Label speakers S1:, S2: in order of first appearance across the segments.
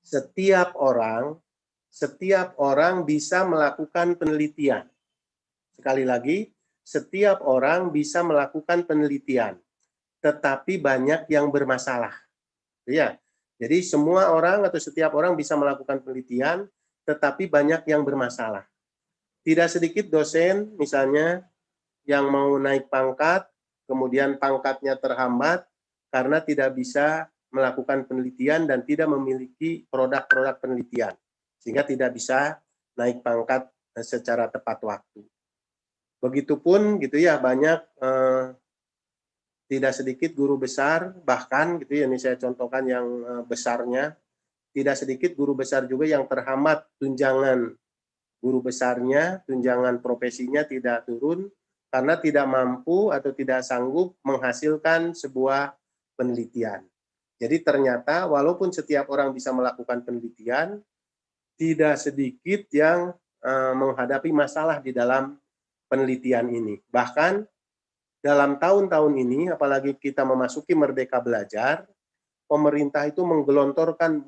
S1: setiap orang bisa melakukan penelitian. Sekali lagi, setiap orang bisa melakukan penelitian, tetapi banyak yang bermasalah. Ya, jadi semua orang atau setiap orang bisa melakukan penelitian, tetapi banyak yang bermasalah. Tidak sedikit dosen, misalnya, yang mau naik pangkat, kemudian pangkatnya terhambat karena tidak bisa melakukan penelitian dan tidak memiliki produk-produk penelitian, sehingga tidak bisa naik pangkat secara tepat waktu. Begitupun gitu ya, banyak tidak sedikit guru besar, bahkan gitu ya, ini saya contohkan yang besarnya, tidak sedikit guru besar juga yang terhambat tunjangan guru besarnya, tunjangan profesinya tidak turun karena tidak mampu atau tidak sanggup menghasilkan sebuah penelitian. Jadi ternyata walaupun setiap orang bisa melakukan penelitian, tidak sedikit yang menghadapi masalah di dalam penelitian ini. Bahkan dalam tahun-tahun ini, apalagi kita memasuki Merdeka Belajar, pemerintah itu menggelontorkan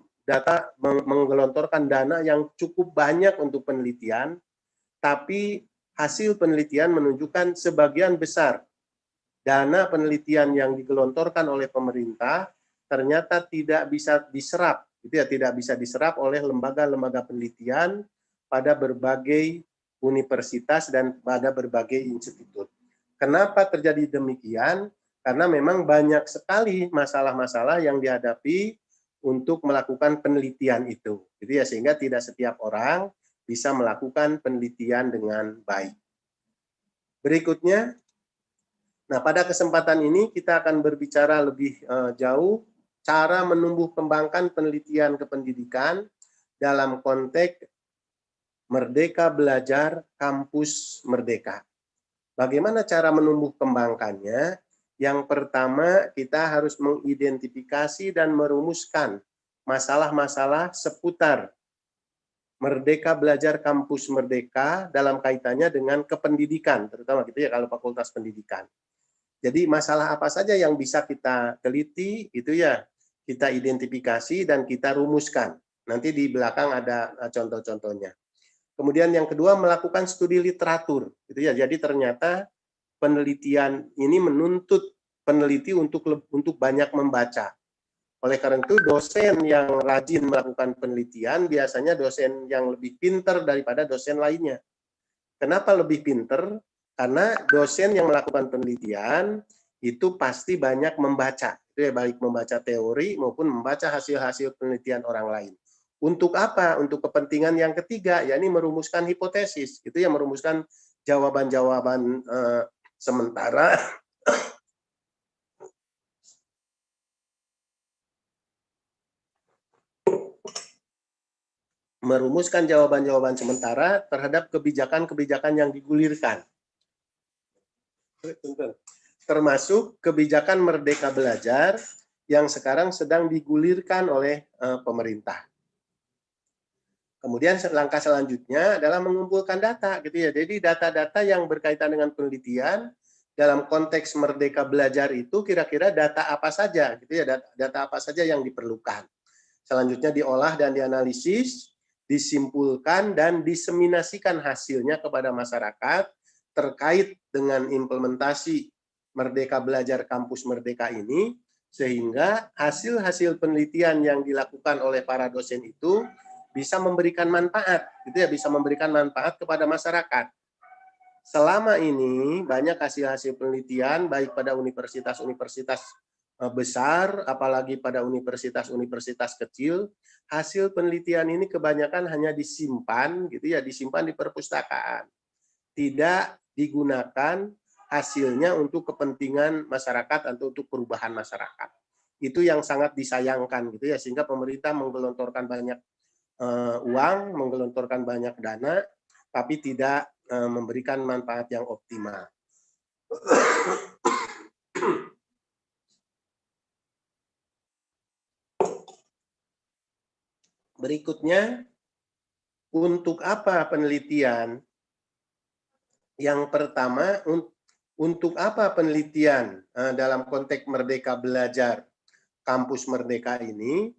S1: dana yang cukup banyak untuk penelitian, tapi hasil penelitian menunjukkan sebagian besar dana penelitian yang digelontorkan oleh pemerintah ternyata tidak bisa diserap, tidak bisa diserap oleh lembaga-lembaga penelitian pada berbagai universitas dan pada berbagai institut. Kenapa terjadi demikian? Karena memang banyak sekali masalah-masalah yang dihadapi untuk melakukan penelitian itu. Jadi ya, sehingga tidak setiap orang bisa melakukan penelitian dengan baik. Berikutnya, nah pada kesempatan ini kita akan berbicara lebih jauh cara menumbuh kembangkan penelitian kependidikan dalam konteks Merdeka Belajar Kampus Merdeka. Bagaimana cara menumbuh kembangkannya? Yang pertama, kita harus mengidentifikasi dan merumuskan masalah-masalah seputar Merdeka Belajar Kampus Merdeka dalam kaitannya dengan kependidikan, terutama gitu ya kalau Fakultas Pendidikan. Jadi masalah apa saja yang bisa kita teliti, itu ya kita identifikasi dan kita rumuskan. Nanti di belakang ada contoh-contohnya. Kemudian yang kedua, melakukan studi literatur, gitu ya. Jadi ternyata penelitian ini menuntut peneliti untuk banyak membaca. Oleh karena itu, dosen yang rajin melakukan penelitian biasanya dosen yang lebih pinter daripada dosen lainnya. Kenapa lebih pinter? Karena dosen yang melakukan penelitian itu pasti banyak membaca, itu ya, baik membaca teori maupun membaca hasil-hasil penelitian orang lain. Untuk apa? Untuk kepentingan yang ketiga, yakni merumuskan hipotesis, itu ya, merumuskan jawaban-jawaban sementara merumuskan jawaban-jawaban sementara terhadap kebijakan-kebijakan yang digulirkan. Termasuk kebijakan Merdeka Belajar yang sekarang sedang digulirkan oleh pemerintah. Kemudian langkah selanjutnya adalah mengumpulkan data, gitu ya. Jadi data-data yang berkaitan dengan penelitian dalam konteks Merdeka Belajar itu kira-kira data apa saja, gitu ya, data apa saja yang diperlukan. Selanjutnya diolah dan dianalisis, disimpulkan dan diseminasikan hasilnya kepada masyarakat terkait dengan implementasi Merdeka Belajar Kampus Merdeka ini, sehingga hasil-hasil penelitian yang dilakukan oleh para dosen itu bisa memberikan manfaat, gitu ya, bisa memberikan manfaat kepada masyarakat. Selama ini banyak hasil-hasil penelitian baik pada universitas-universitas besar, apalagi pada universitas-universitas kecil, hasil penelitian ini kebanyakan hanya disimpan, gitu ya, disimpan di perpustakaan, tidak digunakan hasilnya untuk kepentingan masyarakat atau untuk perubahan masyarakat. Itu yang sangat disayangkan, gitu ya, sehingga pemerintah menggelontorkan banyak uang, menggelontorkan banyak dana, tapi tidak memberikan manfaat yang optimal. Berikutnya, untuk apa penelitian? Yang pertama, untuk apa penelitian dalam konteks Merdeka Belajar Kampus Merdeka ini?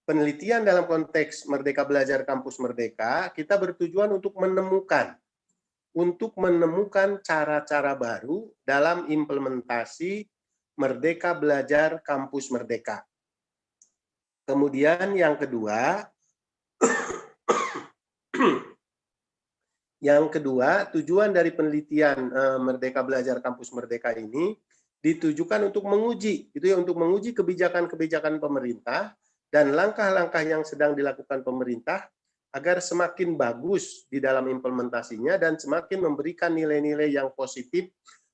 S1: penelitian dalam konteks Merdeka Belajar Kampus Merdeka, kita bertujuan untuk menemukan cara-cara baru dalam implementasi Merdeka Belajar Kampus Merdeka. Kemudian yang kedua, tujuan dari penelitian Merdeka Belajar Kampus Merdeka ini ditujukan untuk menguji, untuk menguji kebijakan-kebijakan pemerintah dan langkah-langkah yang sedang dilakukan pemerintah agar semakin bagus di dalam implementasinya dan semakin memberikan nilai-nilai yang positif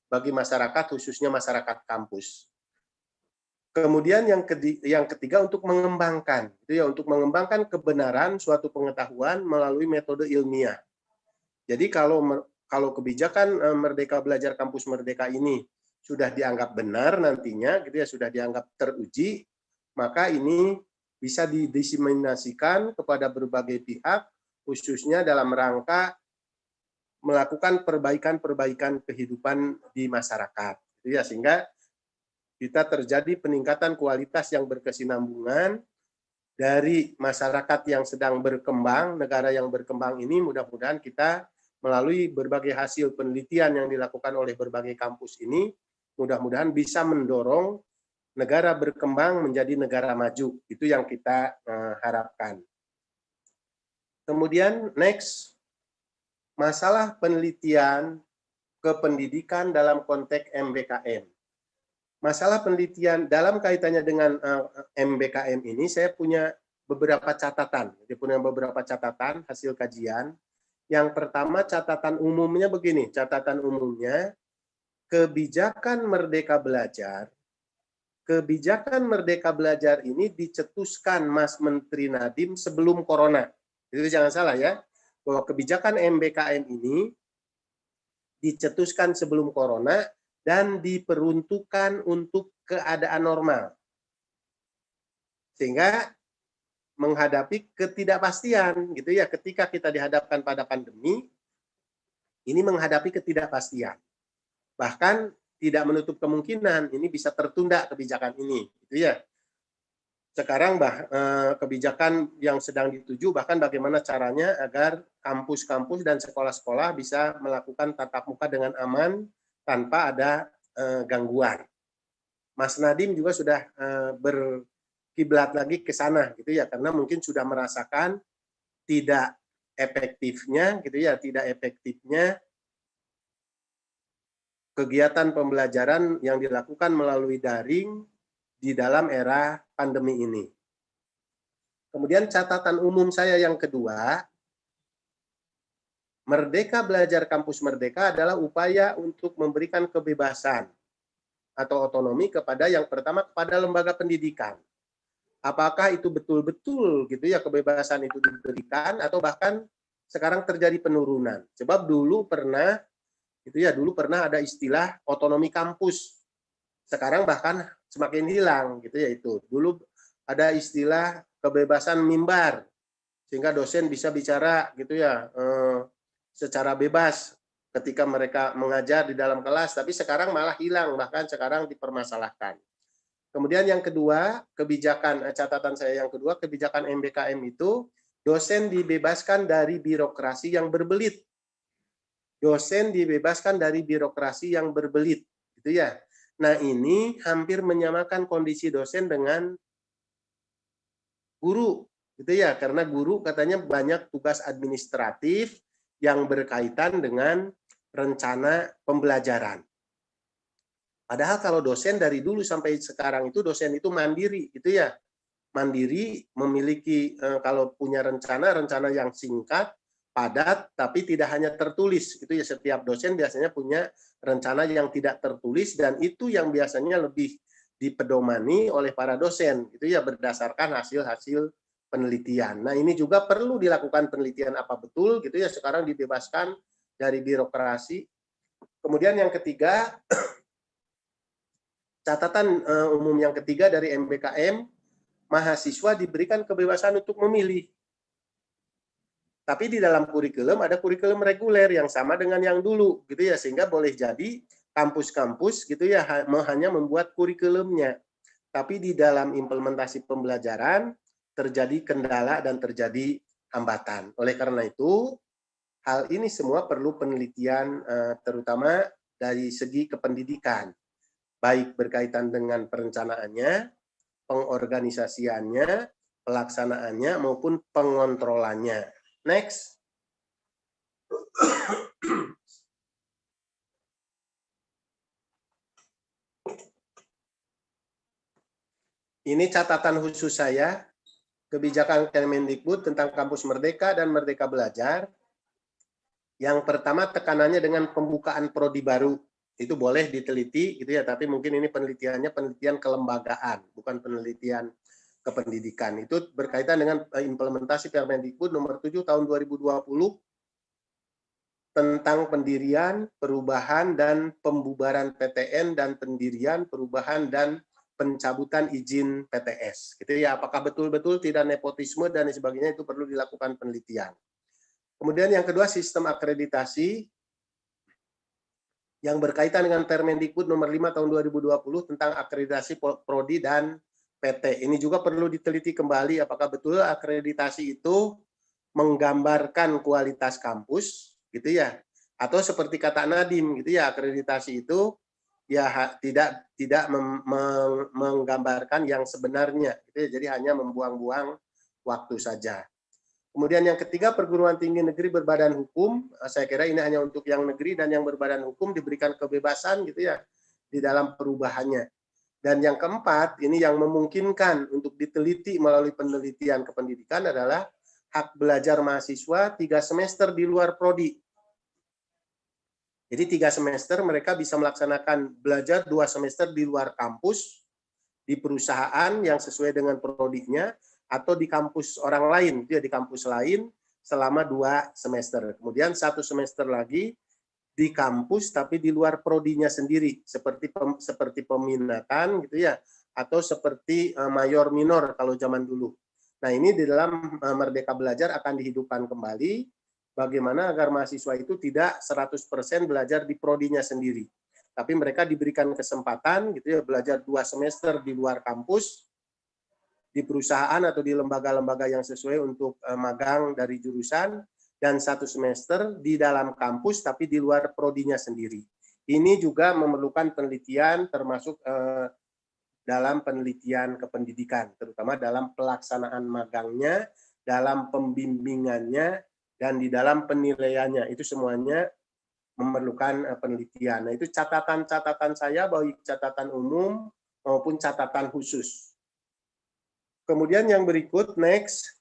S1: bagi masyarakat, khususnya masyarakat kampus. Kemudian yang ketiga untuk mengembangkan, untuk mengembangkan kebenaran suatu pengetahuan melalui metode ilmiah. Jadi kalau kebijakan Merdeka Belajar Kampus Merdeka ini sudah dianggap benar nantinya, sudah dianggap teruji, maka ini bisa didiseminasikan kepada berbagai pihak, khususnya dalam rangka melakukan perbaikan-perbaikan kehidupan di masyarakat. Sehingga kita terjadi peningkatan kualitas yang berkesinambungan dari masyarakat yang sedang berkembang, negara yang berkembang ini, mudah-mudahan kita melalui berbagai hasil penelitian yang dilakukan oleh berbagai kampus ini, mudah-mudahan bisa mendorong negara berkembang menjadi negara maju. Itu yang kita harapkan. Kemudian next, masalah penelitian kependidikan dalam konteks MBKM. Masalah penelitian dalam kaitannya dengan MBKM ini, saya punya beberapa catatan. Hasil kajian. Yang pertama, catatan umumnya begini. Catatan umumnya, kebijakan Merdeka Belajar ini dicetuskan Mas Menteri Nadiem sebelum Corona. Itu jangan salah ya, bahwa kebijakan MBKM ini dicetuskan sebelum Corona dan diperuntukkan untuk keadaan normal. Sehingga menghadapi ketidakpastian ketika kita dihadapkan pada pandemi, ini menghadapi ketidakpastian. Bahkan tidak menutup kemungkinan ini bisa tertunda kebijakan ini, Sekarang kebijakan yang sedang dituju bahkan bagaimana caranya agar kampus-kampus dan sekolah-sekolah bisa melakukan tatap muka dengan aman tanpa ada gangguan. Mas Nadiem juga sudah berkiblat lagi ke sana, karena mungkin sudah merasakan tidak efektifnya, kegiatan pembelajaran yang dilakukan melalui daring di dalam era pandemi ini. Kemudian catatan umum saya yang kedua, Merdeka Belajar Kampus Merdeka adalah upaya untuk memberikan kebebasan atau otonomi kepada yang pertama kepada lembaga pendidikan. Apakah itu betul-betul kebebasan itu diberikan atau bahkan sekarang terjadi penurunan. Sebab dulu pernah ada istilah otonomi kampus. Sekarang bahkan semakin hilang itu. Dulu ada istilah kebebasan mimbar sehingga dosen bisa bicara secara bebas ketika mereka mengajar di dalam kelas, tapi sekarang malah hilang, bahkan sekarang dipermasalahkan. Kemudian yang kedua, catatan saya yang kedua, kebijakan MBKM itu dosen dibebaskan dari birokrasi yang berbelit. Nah, ini hampir menyamakan kondisi dosen dengan guru, karena guru katanya banyak tugas administratif yang berkaitan dengan rencana pembelajaran. Padahal kalau dosen dari dulu sampai sekarang itu dosen itu mandiri, mandiri, memiliki kalau punya rencana yang singkat, padat, tapi tidak hanya tertulis. Setiap dosen biasanya punya rencana yang tidak tertulis dan itu yang biasanya lebih dipedomani oleh para dosen, berdasarkan hasil-hasil penelitian. Nah, ini juga perlu dilakukan penelitian apa betul sekarang dibebaskan dari birokrasi. Kemudian yang ketiga, catatan umum yang ketiga dari MBKM, mahasiswa diberikan kebebasan untuk memilih. Tapi di dalam kurikulum ada kurikulum reguler yang sama dengan yang dulu, sehingga boleh jadi kampus-kampus hanya membuat kurikulumnya. Tapi di dalam implementasi pembelajaran terjadi kendala dan terjadi hambatan. Oleh karena itu, hal ini semua perlu penelitian terutama dari segi kependidikan, baik berkaitan dengan perencanaannya, pengorganisasiannya, pelaksanaannya, maupun pengontrolannya. Next. Ini catatan khusus saya, kebijakan Kemendikbud tentang Kampus Merdeka dan Merdeka Belajar. Yang pertama tekanannya dengan pembukaan prodi baru. Itu boleh diteliti gitu ya, tapi mungkin ini penelitiannya penelitian kelembagaan, bukan penelitian kependidikan. Itu berkaitan dengan implementasi Permendikbud nomor 7 tahun 2020 tentang pendirian, perubahan, dan pembubaran PTN dan pendirian, perubahan, dan pencabutan izin PTS. Gitu ya, apakah betul-betul tidak nepotisme dan sebagainya, itu perlu dilakukan penelitian. Kemudian yang kedua, sistem akreditasi yang berkaitan dengan Permendikbud nomor 5 tahun 2020 tentang akreditasi prodi dan PT. Ini juga perlu diteliti kembali apakah betul akreditasi itu menggambarkan kualitas kampus, gitu ya. Atau seperti kata Nadiem, gitu ya, akreditasi itu ya tidak menggambarkan yang sebenarnya, gitu ya. Jadi hanya membuang-buang waktu saja. Kemudian yang ketiga, perguruan tinggi negeri berbadan hukum. Saya kira ini hanya untuk yang negeri dan yang berbadan hukum diberikan kebebasan gitu ya di dalam perubahannya. Dan yang keempat, ini yang memungkinkan untuk diteliti melalui penelitian kependidikan adalah hak belajar mahasiswa 3 semester di luar prodi. Jadi 3 semester mereka bisa melaksanakan belajar 2 semester di luar kampus, di perusahaan yang sesuai dengan prodinya, atau di kampus orang lain, dia di kampus lain selama 2 semester. Kemudian 1 semester lagi di kampus tapi di luar prodinya sendiri, seperti peminatan gitu ya, atau seperti mayor minor kalau zaman dulu. Nah, ini di dalam Merdeka Belajar akan dihidupkan kembali bagaimana agar mahasiswa itu tidak 100% belajar di prodinya sendiri. Tapi mereka diberikan kesempatan gitu ya belajar 2 semester di luar kampus, di perusahaan atau di lembaga-lembaga yang sesuai untuk magang dari jurusan, dan 1 semester di dalam kampus tapi di luar prodinya sendiri. Ini juga memerlukan penelitian termasuk dalam penelitian kependidikan, terutama dalam pelaksanaan magangnya, dalam pembimbingannya, dan di dalam penilaiannya. Itu semuanya memerlukan penelitian. Nah, itu catatan-catatan saya, baik catatan umum maupun catatan khusus. Kemudian yang berikut, next.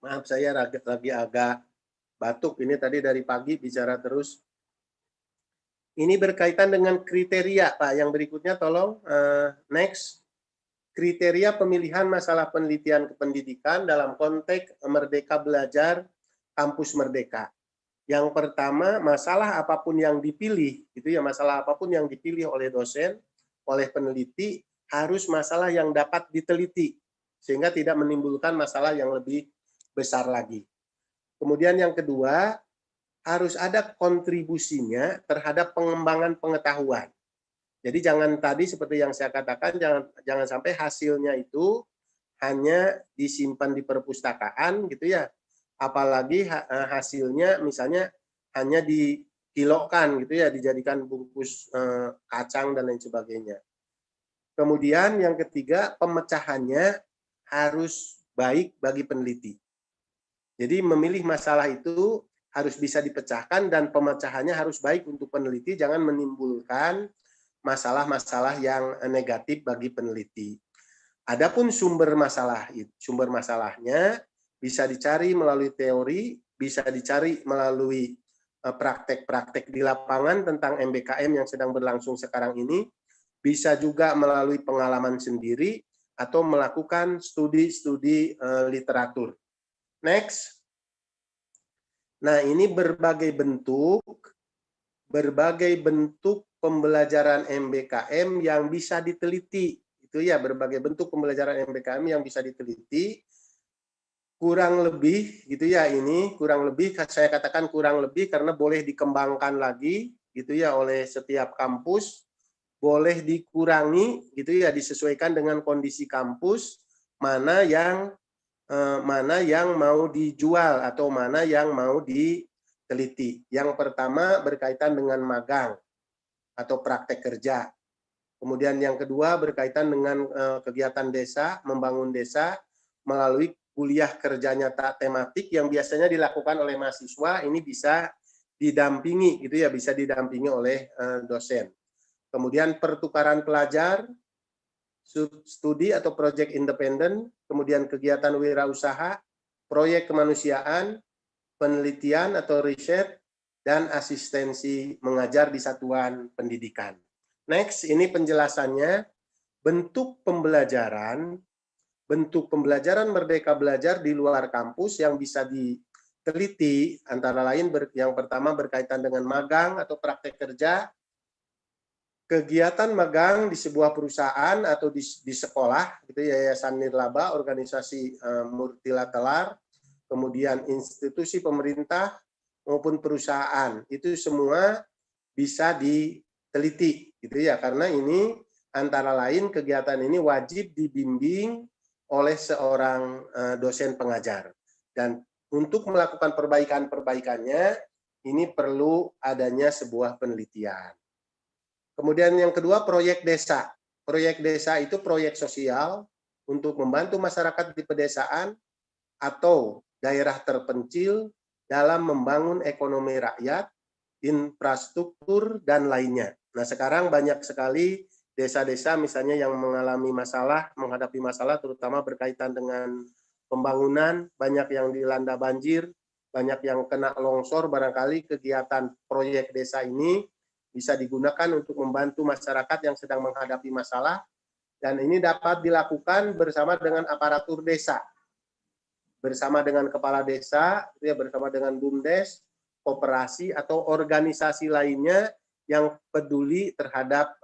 S1: Maaf, saya lagi agak batuk. Ini tadi dari pagi bicara terus. Ini berkaitan dengan kriteria, Pak. Yang berikutnya tolong, next. Kriteria pemilihan masalah penelitian kependidikan dalam konteks Merdeka Belajar Kampus Merdeka. Yang pertama, masalah apapun yang dipilih, itu ya, masalah apapun yang dipilih oleh dosen, oleh peneliti, harus masalah yang dapat diteliti, sehingga tidak menimbulkan masalah yang lebih besar lagi. Kemudian yang kedua, harus ada kontribusinya terhadap pengembangan pengetahuan. Jadi jangan tadi seperti yang saya katakan, jangan sampai hasilnya itu hanya disimpan di perpustakaan gitu ya. Apalagi hasilnya misalnya hanya dikilokkan gitu ya, dijadikan bungkus kacang dan lain sebagainya. Kemudian yang ketiga, pemecahannya harus baik bagi peneliti. Jadi memilih masalah itu harus bisa dipecahkan dan pemecahannya harus baik untuk peneliti, jangan menimbulkan masalah-masalah yang negatif bagi peneliti. Adapun sumber masalahnya bisa dicari melalui teori, bisa dicari melalui praktek-praktek di lapangan tentang MBKM yang sedang berlangsung sekarang ini, bisa juga melalui pengalaman sendiri atau melakukan studi-studi literatur. Next. Nah, ini berbagai bentuk pembelajaran MBKM yang bisa diteliti. Itu ya, berbagai bentuk pembelajaran MBKM yang bisa diteliti. Kurang lebih gitu ya, ini kurang lebih saya katakan kurang lebih karena boleh dikembangkan lagi gitu ya oleh setiap kampus, boleh dikurangi gitu ya, disesuaikan dengan kondisi kampus, mana yang mau dijual atau mana yang mau diteliti. Yang pertama berkaitan dengan magang atau praktek kerja. Kemudian yang kedua berkaitan dengan kegiatan desa, membangun desa melalui kuliah kerja nyata tematik yang biasanya dilakukan oleh mahasiswa, ini bisa didampingi gitu ya, bisa didampingi oleh dosen. Kemudian pertukaran pelajar, studi atau proyek independen, kemudian kegiatan wirausaha, proyek kemanusiaan, penelitian atau riset, dan asistensi mengajar di satuan pendidikan. Next, ini penjelasannya, bentuk pembelajaran Merdeka Belajar di luar kampus yang bisa diteliti, antara lain yang pertama berkaitan dengan magang atau praktek kerja, kegiatan magang di sebuah perusahaan atau di sekolah, gitu, yayasan nirlaba, organisasi multilateral, kemudian institusi pemerintah maupun perusahaan, itu semua bisa diteliti, gitu ya, karena ini antara lain kegiatan ini wajib dibimbing oleh seorang dosen pengajar, dan untuk melakukan perbaikannya ini perlu adanya sebuah penelitian. Kemudian yang kedua, proyek desa. Proyek desa itu proyek sosial untuk membantu masyarakat di pedesaan atau daerah terpencil dalam membangun ekonomi rakyat, infrastruktur, dan lainnya. Nah, sekarang banyak sekali desa-desa misalnya yang menghadapi masalah terutama berkaitan dengan pembangunan, banyak yang dilanda banjir, banyak yang kena longsor, barangkali kegiatan proyek desa ini bisa digunakan untuk membantu masyarakat yang sedang menghadapi masalah, dan ini dapat dilakukan bersama dengan aparatur desa, bersama dengan kepala desa, bersama dengan BUMDes, koperasi atau organisasi lainnya yang peduli terhadap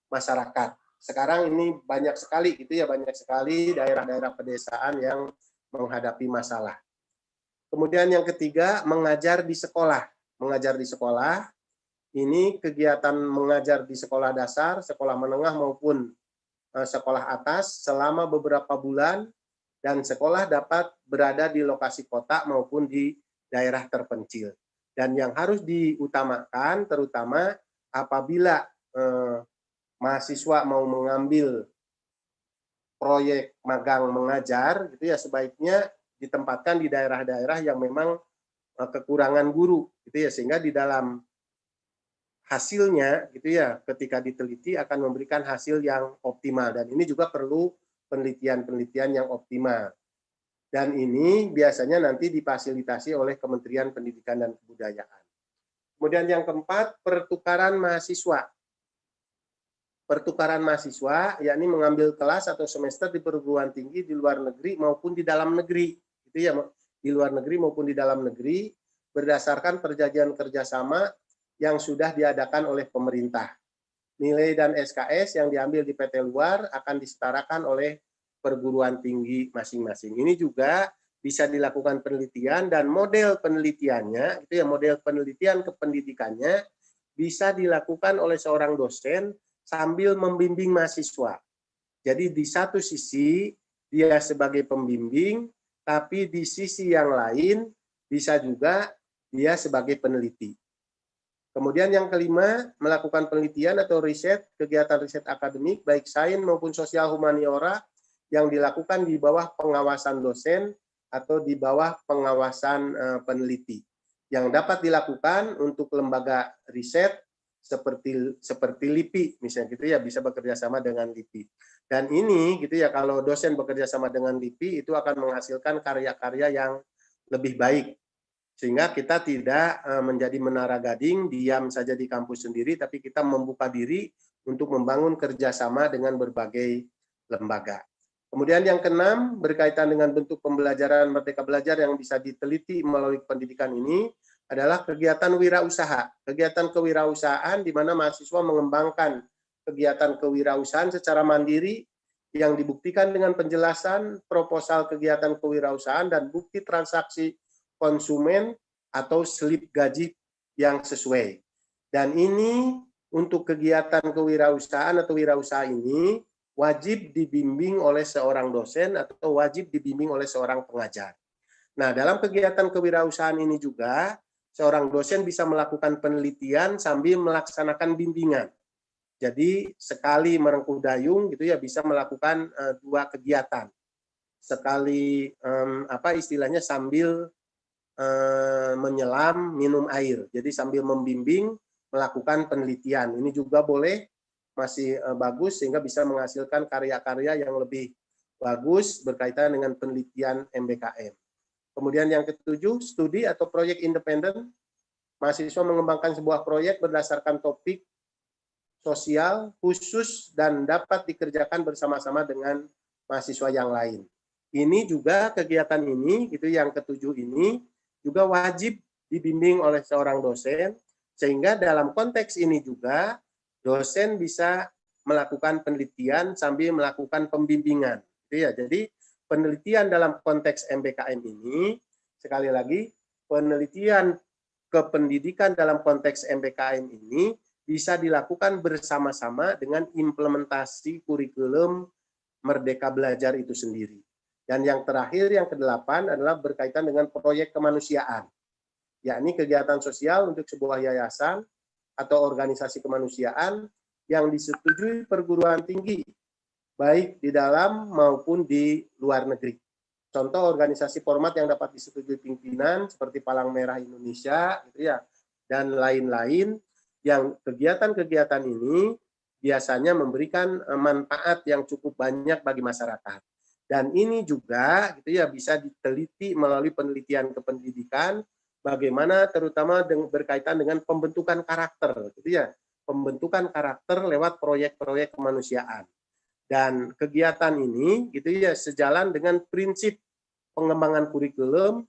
S1: masyarakat. Sekarang ini banyak sekali banyak sekali daerah-daerah pedesaan yang menghadapi masalah. Kemudian yang ketiga, mengajar di sekolah. Mengajar di sekolah, ini kegiatan mengajar di sekolah dasar, sekolah menengah maupun sekolah atas selama beberapa bulan, dan sekolah dapat berada di lokasi kota maupun di daerah terpencil. Dan yang harus diutamakan terutama apabila mahasiswa mau mengambil proyek magang mengajar, gitu ya, sebaiknya ditempatkan di daerah-daerah yang memang kekurangan guru, gitu ya, sehingga di dalam hasilnya, gitu ya, ketika diteliti akan memberikan hasil yang optimal, dan ini juga perlu penelitian-penelitian yang optimal. Dan ini biasanya nanti difasilitasi oleh Kementerian Pendidikan dan Kebudayaan. Kemudian yang keempat, pertukaran mahasiswa. Pertukaran mahasiswa, yakni mengambil kelas atau semester di perguruan tinggi di luar negeri maupun di dalam negeri, gitu ya, di luar negeri maupun di dalam negeri, berdasarkan perjanjian kerjasama yang sudah diadakan oleh pemerintah. Nilai dan SKS yang diambil di PT luar akan disetarakan oleh perguruan tinggi masing-masing. Ini juga bisa dilakukan penelitian, dan model penelitiannya, itu ya, model penelitian kependidikannya bisa dilakukan oleh seorang dosen sambil membimbing mahasiswa. Jadi di satu sisi dia sebagai pembimbing, tapi di sisi yang lain bisa juga dia sebagai peneliti. Kemudian yang kelima, melakukan penelitian atau riset, kegiatan riset akademik, baik sains maupun sosial humaniora, yang dilakukan di bawah pengawasan dosen atau di bawah pengawasan peneliti, yang dapat dilakukan untuk lembaga riset seperti LIPI, misalnya, gitu ya, bisa bekerja sama dengan LIPI. Dan ini, gitu ya, kalau dosen bekerja sama dengan LIPI, itu akan menghasilkan karya-karya yang lebih baik, sehingga kita tidak menjadi menara gading, diam saja di kampus sendiri, tapi kita membuka diri untuk membangun kerjasama dengan berbagai lembaga. Kemudian yang keenam, berkaitan dengan bentuk pembelajaran Merdeka Belajar yang bisa diteliti melalui pendidikan ini, adalah kegiatan wirausaha. Kegiatan kewirausahaan di mana mahasiswa mengembangkan kegiatan kewirausahaan secara mandiri yang dibuktikan dengan penjelasan proposal kegiatan kewirausahaan dan bukti transaksi konsumen atau slip gaji yang sesuai. Dan ini untuk kegiatan kewirausahaan atau wirausaha ini wajib dibimbing oleh seorang dosen atau wajib dibimbing oleh seorang pengajar. Nah, dalam kegiatan kewirausahaan ini juga seorang dosen bisa melakukan penelitian sambil melaksanakan bimbingan. Jadi sekali merengkuh dayung gitu ya bisa melakukan dua kegiatan. Sekali apa istilahnya sambil menyelam minum air. Jadi sambil membimbing melakukan penelitian. Ini juga boleh masih bagus sehingga bisa menghasilkan karya-karya yang lebih bagus berkaitan dengan penelitian MBKM. Kemudian yang ketujuh, studi atau proyek independen. Mahasiswa mengembangkan sebuah proyek berdasarkan topik sosial khusus dan dapat dikerjakan bersama-sama dengan mahasiswa yang lain. Ini juga kegiatan ini, gitu yang ketujuh ini juga wajib dibimbing oleh seorang dosen, sehingga dalam konteks ini juga dosen bisa melakukan penelitian sambil melakukan pembimbingan. Gitu ya. Jadi penelitian dalam konteks MBKM ini, sekali lagi, penelitian kependidikan dalam konteks MBKM ini bisa dilakukan bersama-sama dengan implementasi kurikulum Merdeka Belajar itu sendiri. Dan yang terakhir, yang kedelapan adalah berkaitan dengan proyek kemanusiaan, yakni kegiatan sosial untuk sebuah yayasan atau organisasi kemanusiaan yang disetujui perguruan tinggi, baik di dalam maupun di luar negeri. Contoh organisasi format yang dapat disetujui pimpinan seperti Palang Merah Indonesia, gitu ya, dan lain-lain. Yang kegiatan-kegiatan ini biasanya memberikan manfaat yang cukup banyak bagi masyarakat. Dan ini juga gitu ya bisa diteliti melalui penelitian kependidikan bagaimana terutama berkaitan dengan pembentukan karakter, gitu ya. Pembentukan karakter lewat proyek-proyek kemanusiaan. Dan kegiatan ini gitu ya sejalan dengan prinsip pengembangan kurikulum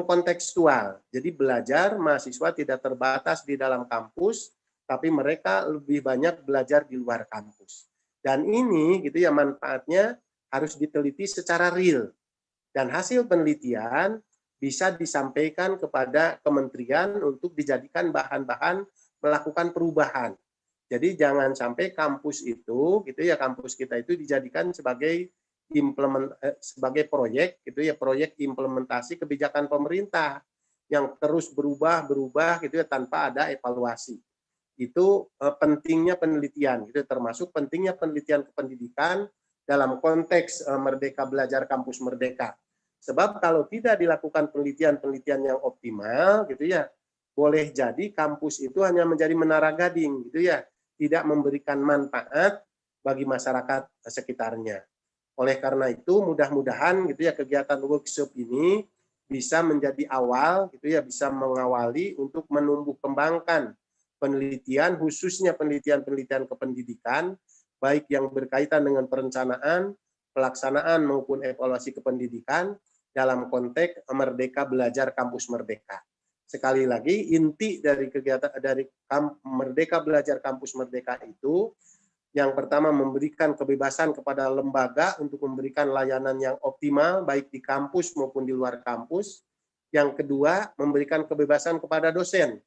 S1: kontekstual. Jadi belajar mahasiswa tidak terbatas di dalam kampus, tapi mereka lebih banyak belajar di luar kampus. Dan ini gitu ya manfaatnya harus diteliti secara real. Dan hasil penelitian bisa disampaikan kepada kementerian untuk dijadikan bahan-bahan melakukan perubahan. Jadi jangan sampai kampus itu gitu ya kampus kita itu dijadikan sebagai sebagai proyek gitu ya proyek implementasi kebijakan pemerintah yang terus berubah gitu ya tanpa ada evaluasi. Itu pentingnya penelitian gitu termasuk pentingnya penelitian kependidikan dalam konteks Merdeka Belajar Kampus Merdeka. Sebab kalau tidak dilakukan penelitian-penelitian yang optimal gitu ya boleh jadi kampus itu hanya menjadi menara gading gitu ya, tidak memberikan manfaat bagi masyarakat sekitarnya. Oleh karena itu mudah-mudahan gitu ya kegiatan workshop ini bisa menjadi awal gitu ya bisa mengawali untuk menumbuh kembangkan penelitian khususnya penelitian-penelitian kependidikan baik yang berkaitan dengan perencanaan, pelaksanaan maupun evaluasi kependidikan dalam konteks Merdeka Belajar Kampus Merdeka. Sekali lagi inti dari kegiatan dari Merdeka Belajar Kampus Merdeka itu yang pertama memberikan kebebasan kepada lembaga untuk memberikan layanan yang optimal baik di kampus maupun di luar kampus. Yang kedua memberikan kebebasan kepada dosen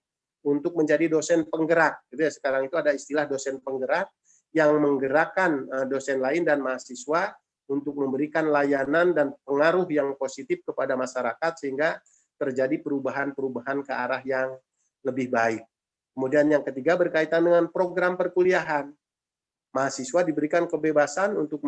S1: untuk menjadi dosen penggerak. Gitu ya, sekarang itu ada istilah dosen penggerak yang menggerakkan dosen lain dan mahasiswa untuk memberikan layanan dan pengaruh yang positif kepada masyarakat sehingga terjadi perubahan-perubahan ke arah yang lebih baik. Kemudian yang ketiga berkaitan dengan program perkuliahan. Mahasiswa diberikan kebebasan untuk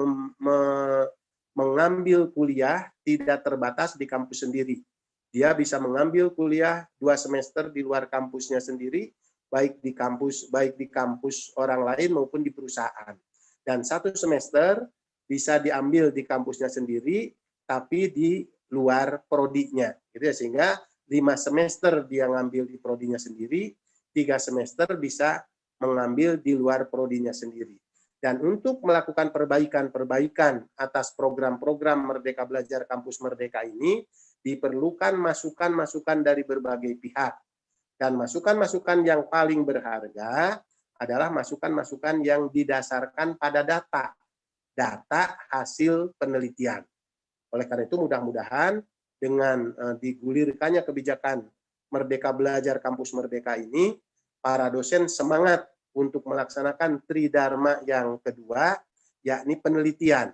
S1: mengambil kuliah tidak terbatas di kampus sendiri. Dia bisa mengambil kuliah 2 semester di luar kampusnya sendiri, baik di kampus orang lain maupun di perusahaan. Dan 1 semester bisa diambil di kampusnya sendiri, tapi di luar prodinya. Gitu ya, sehingga 5 semester dia ngambil di prodinya sendiri, 3 semester bisa mengambil di luar prodinya sendiri. Dan untuk melakukan perbaikan-perbaikan atas program-program Merdeka Belajar Kampus Merdeka ini, diperlukan masukan-masukan dari berbagai pihak. Dan masukan-masukan yang paling berharga adalah masukan-masukan yang didasarkan pada data hasil penelitian. Oleh karena itu mudah-mudahan dengan digulirkannya kebijakan Merdeka Belajar Kampus Merdeka ini para dosen semangat untuk melaksanakan tridharma yang kedua, yakni penelitian.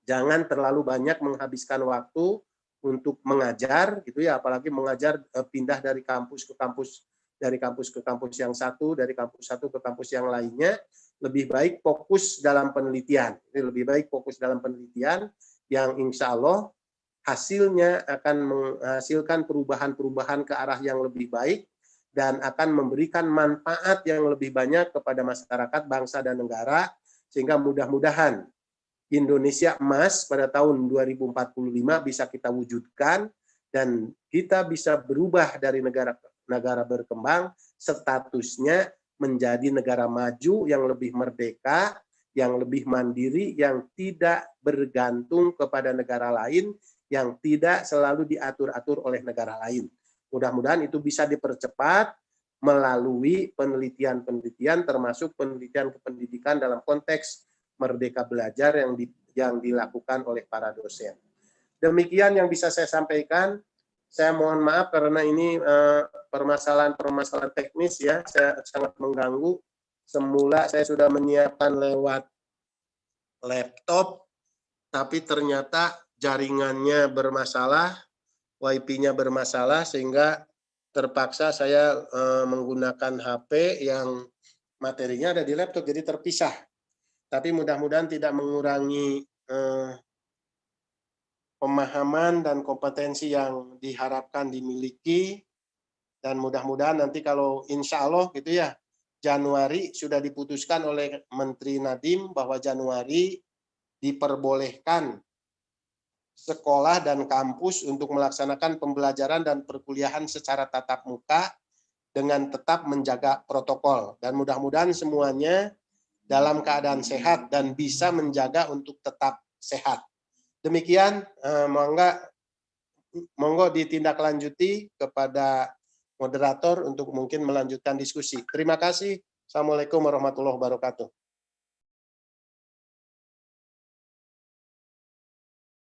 S1: Jangan terlalu banyak menghabiskan waktu untuk mengajar, gitu ya, apalagi mengajar pindah dari kampus ke kampus, dari kampus ke kampus yang satu, dari kampus satu ke kampus yang lainnya. Lebih baik fokus dalam penelitian. Ini lebih baik fokus dalam penelitian yang insya Allah hasilnya akan menghasilkan perubahan-perubahan ke arah yang lebih baik dan akan memberikan manfaat yang lebih banyak kepada masyarakat, bangsa, dan negara, sehingga mudah-mudahan Indonesia emas pada tahun 2045 bisa kita wujudkan dan kita bisa berubah dari negara berkembang statusnya menjadi negara maju yang lebih merdeka, yang lebih mandiri, yang tidak bergantung kepada negara lain, yang tidak selalu diatur-atur oleh negara lain. Mudah-mudahan itu bisa dipercepat melalui penelitian-penelitian termasuk penelitian kependidikan dalam konteks Merdeka Belajar yang dilakukan oleh para dosen. Demikian yang bisa saya sampaikan. Saya mohon maaf karena ini permasalahan-permasalahan teknis ya, saya sangat mengganggu. Semula saya sudah menyiapkan lewat laptop, tapi ternyata jaringannya bermasalah, WiFi-nya bermasalah, sehingga terpaksa saya menggunakan HP yang materinya ada di laptop, jadi terpisah. Tapi mudah-mudahan tidak mengurangi pemahaman dan kompetensi yang diharapkan dimiliki, dan mudah-mudahan nanti kalau insya Allah gitu ya, Januari sudah diputuskan oleh Menteri Nadiem bahwa Januari diperbolehkan sekolah dan kampus untuk melaksanakan pembelajaran dan perkuliahan secara tatap muka dengan tetap menjaga protokol, dan mudah-mudahan semuanya dalam keadaan sehat dan bisa menjaga untuk tetap sehat. Demikian, monggo ditindaklanjuti kepada moderator untuk mungkin melanjutkan diskusi. Terima kasih. Assalamualaikum warahmatullahi wabarakatuh.